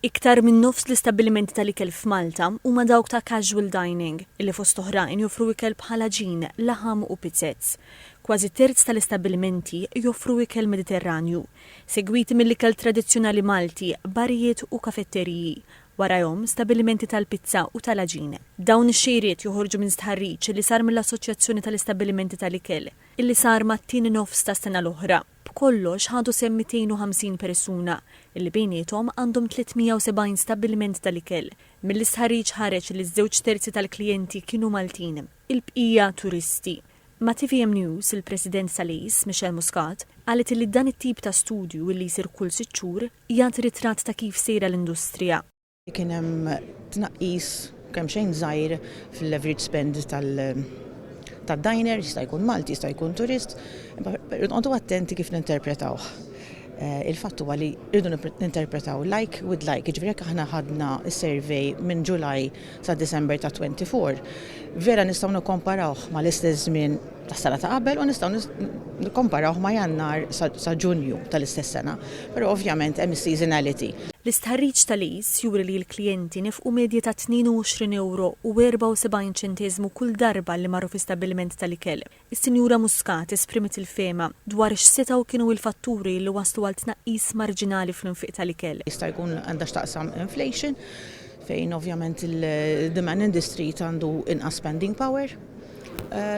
Iktar minn nofs l-istabbilimenti tal-ikel f'Malta huma dawk ta' casual dining illi fost oħrajn joffru ikel bħala ġin, laħam u pizzezz. Kważi terz tal-istabbilimenti joffru ikel Mediterranju, segwiti mill-ikel tradizzjonali Malti, barijiet u kafetteriji. Warahom stabbilimenti tal-pizza u tal-aġin. Dawn ix-xejriet joħorġu minn stħarriġ li sar mill-Assoċjazzjoni tal-Istabbilimenti tal-Ikel, illi sar mat-tieni nofs tas-sena l-oħra. B'kollox ħadu semm 250 persuna, illi bejniethom għandhom 370 stabbiliment tal-ikel. Mill-istħarriġ ħareġ li ż-żewġ terzi tal-klijenti kienu Maltin, il-bqija turisti. Ma' TVM News, il-President tal-IS, Michel Muscat, qalet li dan it-tip ta' studju li jsir kull 6 xhur jagħti ritratt ta' kif sejra l-industrija. Kien hemm tnaqqis kemm xejn żgħir fil-average spend tad-diner, jista' jkun Malti, jista' jkun turist, nqogħdu attenti kif ninterpretawh. Il-fatt huwa li rridu ninterpretaw like with like, jiġifieri jekk aħna ħadna s-survey minn Ġulaj sa December ta' 24, vera nistgħu nikkomparawh mal-istess żmien tas-sena ta' qabel u nistgħu nikkomparawh ma' Jannar sa Ġunju tal-istess sena, però ovvjament hemm is-seasonality. L-istħarriġ tal-IS juri li l-klijenti nefqu medja ta' 22 euro u 74 ċenteżmu kull darba li marru f'istabbiliment tal-ikel. Is-Sinjura Muscat esprimet il-fema dwar x'setgħu kienu l-fatturi li waslu għal tnaqqis marġinali fl-infiq tal-ikel. Jista' jkun għandha x'taqsam inflation, fejn ovvjament il-demand industry għandu inqas spending power.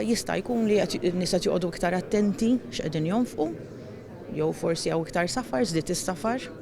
Jista' jkun li n-nies qed joqogħdu iktar attenti x'qegħdin jonfqu, jew forsi hawn iktar safar, żdied is-safar.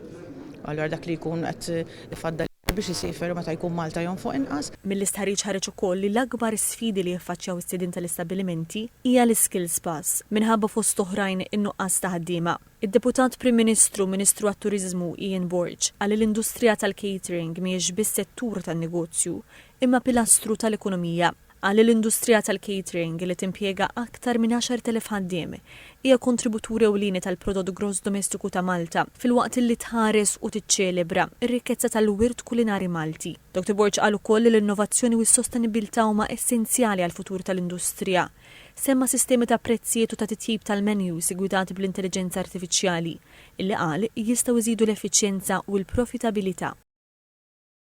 Allura dak li jkun qed ifaddal biex isifer meta jkun Malta jonfoq inqas. Mill-istħarriġ ħareġ ukoll li l-akbar sfidi li jiffaċċjaw is-sidin tal-istabbilimenti hija l-skills pass minħabba fost oħrajn in-nuqqas ta' ħaddiema. Id-Deputat Prim Ministru, Ministru għat-Turiżmu Ian Borg qal li l-industrija tal-catering mhijiex biss settur tan-negozju imma pilastru tal-ekonomija. Għal l-industrija tal-catering li timpjega aktar minn 10,000 ħaddiem hija kontributuri ewlieni tal-prodott gross domestiku ta' Malta filwaqt li tħares u tiċċelebra r-rikkezza tal-wirt kulinari Malti. Dr. Borg qal ukoll li l-innovazzjoni u s-sostenibilità huma essenzjali għal futur tal-industrija. Semma sistemi ta' prezzijiet u ta' titjib tal-menju segwitati bl-intelligenza artifiċjali illi qal jistgħu jżidu l-effiċjenza u l-profitabilità.